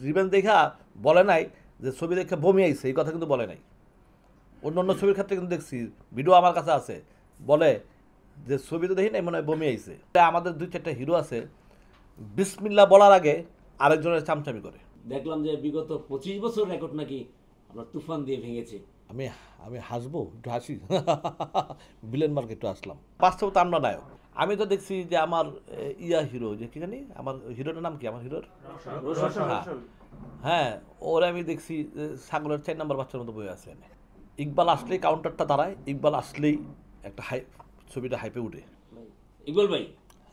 Revenge দেখা বলে নাই যে ছবি দেখে বমি আইছে, এই কথা কিন্তু বলে নাই। অন্য অন্য ছবির ক্ষেত্রে কিন্তু দেখছি, ভিডিও আমার কাছে আছে, বলে যে ছবি তো দেখি নাই, মনে হয় বমি আইছে। আমাদের 2-4টা হিরো আছে বিসমিল্লাহ বলার আগে আরেকজনের চামচামি করে। দেখলাম যে বিগত 25 বছর রেকর্ড নাকি আপনার তুফান দিয়ে ভেঙেছে। আমি আমি হাসবো, একটু হাসি। বিলেন মার্কেটে আসলাম, বাস্তবতা আমরা নায়ক। আমি তো দেখছি যে আমার ইয়া হিরো, যে কি জানি আমার হিরোটার নাম কি, আমার হিরোর হ্যাঁ, হ্যাঁ, ওরা আমি দেখছি ছাগলের 4 নম্বর বাচ্চার মতো বই আছে। ইকবাল আসলেই কাউন্টারটা দাঁড়ায়, ইকবাল আসলেই একটা ছবিটা হাইপে উঠে। ইকবাল ভাই,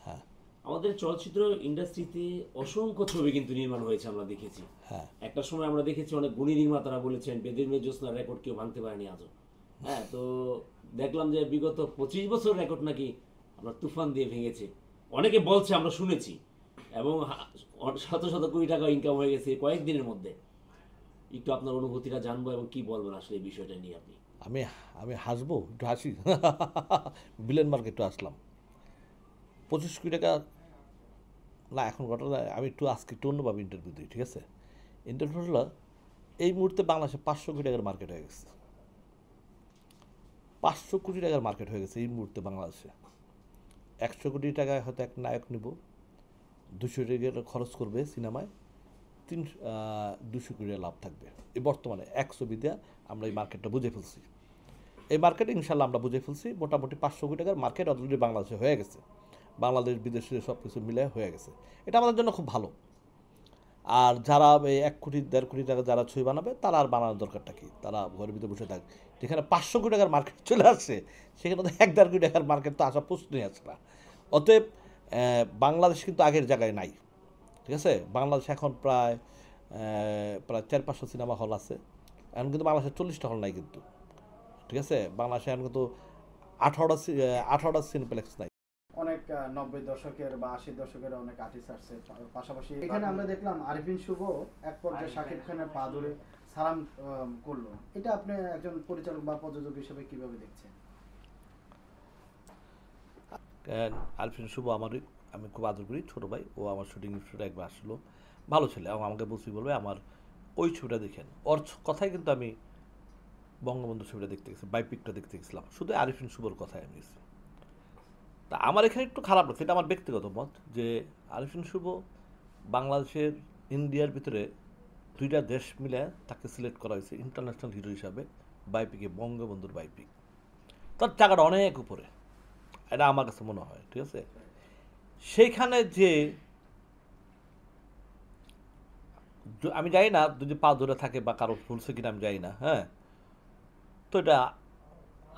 হ্যাঁ আমাদের চলচ্চিত্র ইন্ডাস্ট্রিতে অসংখ্য ছবি কিন্তু নির্মাণ হয়েছে, আমরা দেখেছি। হ্যাঁ একটা সময় আমরা দেখেছি অনেক গুণী নির্মাতারা বলেছেন বেদের মেয়ে জ্যোৎস্নার রেকর্ড কেউ ভাঙতে পারেনি আজও। হ্যাঁ, তো দেখলাম যে বিগত 25 বছর রেকর্ড নাকি আপনার তুফান দিয়ে ভেঙেছে। অনেকে বলছে, আমরা শুনেছি, এবং শত শত কোটি টাকা ইনকাম হয়ে গেছে কয়েকদিনের মধ্যে। একটু আপনার অনুভূতিটা জানবো এবং কি বলবেন আসলে এই বিষয়টা নিয়ে আপনি। আমি আমি হাসবো, একটু হাসি। বিলেন মার্কেটে আসলাম 25 কোটি টাকা না। এখন ঘটনা আমি একটু আজকে একটু অন্যভাবে ইন্টারভিউ দিই, ঠিক আছে? ইন্টারভিউ হলো এই মুহূর্তে বাংলাদেশে 500 কোটি টাকার মার্কেট হয়ে গেছে। 500 কোটি টাকার মার্কেট হয়ে গেছে এই মুহূর্তে বাংলাদেশে। 100 কোটি টাকায় হয়তো এক নায়ক নিব, 200 টাকা খরচ করবে সিনেমায়, 200 কোটি লাভ থাকবে। এই বর্তমানে 100 দেওয়া আমরা এই মার্কেটটা বুঝে ফেলছি। এই মার্কেটে ইনশাল্লাহ আমরা বুঝে ফেলছি, মোটামুটি 500 কোটি টাকার মার্কেট অলরেডি বাংলাদেশে হয়ে গেছে। বাংলাদেশ বিদেশে সব কিছু মিলে হয়ে গেছে। এটা আমাদের জন্য খুব ভালো। আর যারা এই 1 কোটি 1.5 কোটি টাকা যারা ছবি বানাবে, তারা আর বানানোর দরকারটা কি? তারা ঘরের ভিতরে বসে থাক। যেখানে 500 কোটি টাকার মার্কেট চলে আসছে, সেখানে তো 1.5 কোটি টাকার মার্কেট তো আসা প্রশ্নই আসছে না। অতএব বাংলাদেশ কিন্তু আগের জায়গায় নাই, ঠিক আছে? বাংলাদেশ এখন প্রায় 400-500 সিনেমা হল আছে। এখন কিন্তু বাংলাদেশের 40টা হল নাই কিন্তু, ঠিক আছে? বাংলাদেশে এখন কিন্তু 18টা সিনেপ্লেক্স নাই। অনেক 90 দশকের বা 80 দশকের অনেক আর্টিস্ট আসছে, পাশাপাশি এখানে আমরা দেখলাম আরিফিন শুভ এক পর্যায়ে শাকিব খানের পা ধরে সালাম করলো। এটা আপনি একজন পরিচালক বা প্রযোজক হিসেবে কিভাবে দেখছেন? আরিফিন শুভ আমারই, আমি খুব আদর করি, ছোটো ভাই। ও আমার শুটিং স্টুডিও একবার আসলো, ভালো ছেলে, এবং আমাকে বলবে আমার ওই ছবিটা দেখেন। ওর কথাই কিন্তু আমি বঙ্গবন্ধু ছবিটা দেখতে গেছি, বাইপিকটা দেখতে গেছিলাম, শুধু আরিফিন শুভর কথাই আমি গেছি। তা আমার এখানে একটু খারাপ লাগছে, এটা আমার ব্যক্তিগত মত, যে আরিফিন শুভ বাংলাদেশের ইন্ডিয়ার ভিতরে 2টা দেশ মিলে তাকে সিলেক্ট করা হয়েছে ইন্টারন্যাশনাল হিরো হিসাবে, বাইপিকে, বঙ্গবন্ধুর বাইপিক। তার টাকাটা অনেক উপরে, এটা আমার কাছে মনে হয়, ঠিক আছে? সেইখানে যে আমি জানি না যদি পা ধরে থাকে বা কারো ফুলছে কিনা আমি জানি না, হ্যাঁ। তো এটা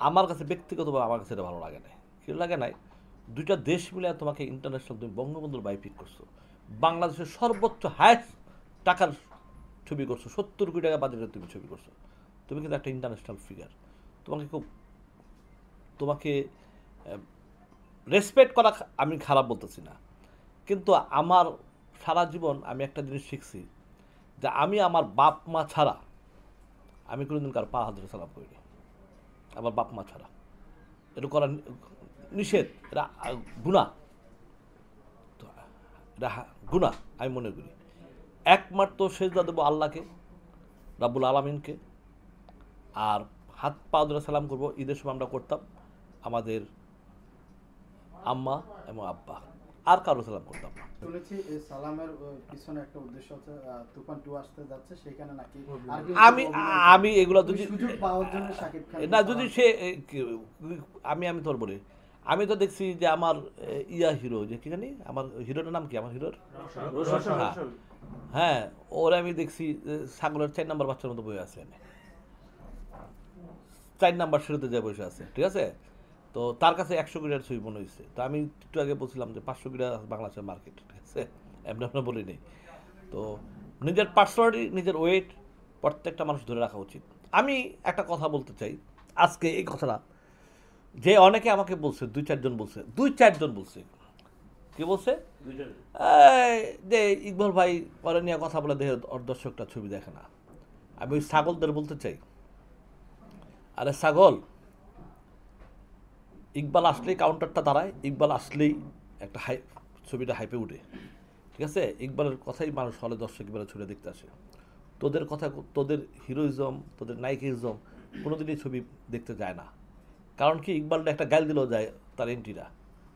আমার কাছে ব্যক্তিগতভাবে আমার কাছে এটা ভালো লাগে না। কি লাগে নাই, 2টা দেশ মিলে তোমাকে ইন্টারন্যাশনাল, তুমি বঙ্গবন্ধুর বাইপিক করছো, বাংলাদেশের সর্বোচ্চ হায়েস্ট টাকার ছবি করছো, 70 কোটি টাকা বাজেটে তুমি ছবি করছো। তুমি কিন্তু একটা ইন্টারন্যাশনাল ফিগার। তোমাকে রেসপেক্ট করা আমি খারাপ বলতেছি না, কিন্তু আমার সারা জীবন আমি একটা জিনিস শিখছি, যে আমি আমার বাপ মা ছাড়া আমি কোনোদিন কারো পা হাত ধরে সালাম করিনি, আমার বাপ মা ছাড়া। এটা করা নিষেধ, এটা গুনাহ, এটা গুনাহ আমি মনে করি। একমাত্র সেজদা দেবো আল্লাহকে, রাব্বুল আলামিনকে, আর হাত পা ধরে সালাম করবো। ঈদের সময় আমরা করতাম আমাদের আম্মা এবং আব্বা, আর কারো সালাম করতাম না। শুনেছি এই সালামের পিছনে একটা উদ্দেশ্য আছে, তুফান 2 আসতে যাচ্ছে, সেখানে নাকি আমি এগুলো যদি সুযোগ পাওয়ার জন্য শাকিব খান না, যদি সে আমি তোর বলি, আমি তো দেখছি যে আমার ইয়া হিরো, যে কি জানি আমার হিরোটার নাম কি, আমার হিরোর হ্যাঁ, হ্যাঁ, ওরা আমি দেখছি ছাগলের 4 নম্বর বাচ্চার মতো বই আছে, 4 নাম্বার শুরুতে যে বসে আছে, ঠিক আছে? তো তার কাছে 100 কোটির ছবি মনে হয়েছে। তো আমি একটু আগে বলছিলাম যে 500 কোটি বাংলাদেশের মার্কেট, ঠিক আছে? এমনি আমরা বলি নেই। তো নিজের পার্সোনালিটি, নিজের ওয়েট প্রত্যেকটা মানুষ ধরে রাখা উচিত। আমি একটা কথা বলতে চাই আজকে, এই কথাটা যে অনেকে আমাকে বলছে, 2-4 জন বলছে, 2-4 জন বলছে, কি বলছে, যে ইকবাল ভাই পরে নিয়ে কথা বলে দেখে ওর দর্শকটা ছবি দেখে না। আমি ওই ছাগলদের বলতে চাই, আরে ছাগল, ইকবাল আসলেই কাউন্টারটা দাঁড়ায়, ইকবাল আসলেই একটা ছবিটা হাইপে উঠে, ঠিক আছে, ইকবালের কথাই মানুষ হলে দর্শক ইকবালে ছুটে দেখতে আসে। তোদের কথা, তোদের হিরোইজম, তোদের নায়িকিজম কোনোদিনই ছবি দেখতে যায় না। কারণ কি, ইকবালটা একটা গাইল দিলেও যায় তার এন্ট্রিরা,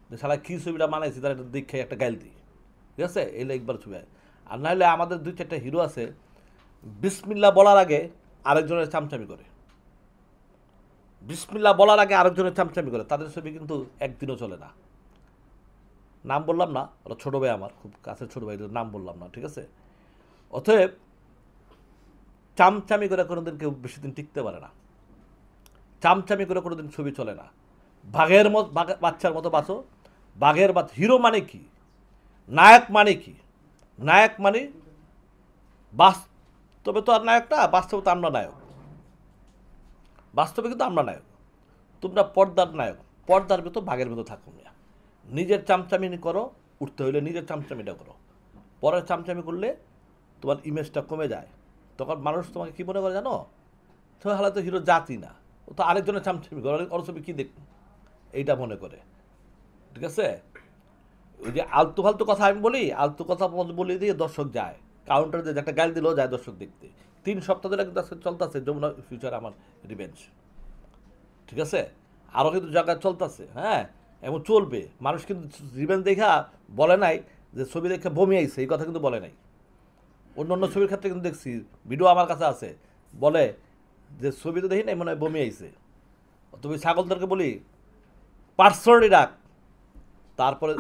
যে সারা কী ছবিটা মানাইছি তার একটা দেখে একটা গাইল দিই, ঠিক আছে, এলে ইকবাল ছবি হয়। আর নাহলে আমাদের 2-4টা হিরো আছে বিসমিল্লা বলার আগে আরেকজনের চামচামি করে, বিসমিল্লা বলার আগে আরেকজনের চামচামি করে, তাদের ছবি কিন্তু একদিনও চলে না। নাম বললাম না, ওরা ছোটো ভাই, আমার খুব কাছের ছোটো ভাই, নাম বললাম না, ঠিক আছে। অতএব চামচামি করে কোনোদিন কেউ বেশি দিন টিকতে পারে না, চামচামি করে কোনোদিন ছবি চলে না। বাঘের মতো, বাচ্চার মতো বাঁচো, বাঘের বাচ্চা। হিরো মানে কি, নায়ক মানে কি? নায়ক মানে বাস্তবে তো আর নায়ক না, বাস্তবে তো আমরা নায়ক, বাস্তবে কিন্তু আমরা নায়ক। তোমরা পর্দার নায়ক, পর্দার ভেতর বাঘের ভেতর থাকো না। নিজের চামচামি করো, উঠতে হইলে নিজের চামচামিটা করো। পরের চামচামি করলে তোমার ইমেজটা কমে যায়, তখন মানুষ তোমাকে কী মনে করে জানো? তো হালা তো হিরো জাতি না, ও তো আরেকজনের চামচামি করে, ওর ছবি কী দেখ, এইটা মনে করে, ঠিক আছে। ওই যে আলতু ফালতু কথা আমি বলি, আলতু কথা বলে দিয়ে দর্শক যায়, কাউন্টার দিয়ে একটা গাল দিলেও যায় দর্শক দেখতে। 3 সপ্তাহ ধরে কিন্তু আজকে চলতেছে যমুনা ফিউচার আমার রিভেঞ্জ, ঠিক আছে, আরও কিন্তু জায়গায় চলতেছে, হ্যাঁ, এবং চলবে। মানুষ কিন্তু রিভেঞ্জ দেখা বলে নাই যে ছবি দেখে বমি আইছে, এই কথা কিন্তু বলে নাই। অন্য অন্য ছবির ক্ষেত্রে কিন্তু দেখছি, ভিডিও আমার কাছে আছে, বলে যে ছবি তো দেখি নাই, মনে হয় বমি আইছে। তুমি ছাগলদেরকে বলি পার্সোনালি রাখ, তারপরে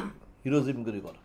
হিরোজিমগিরি কর।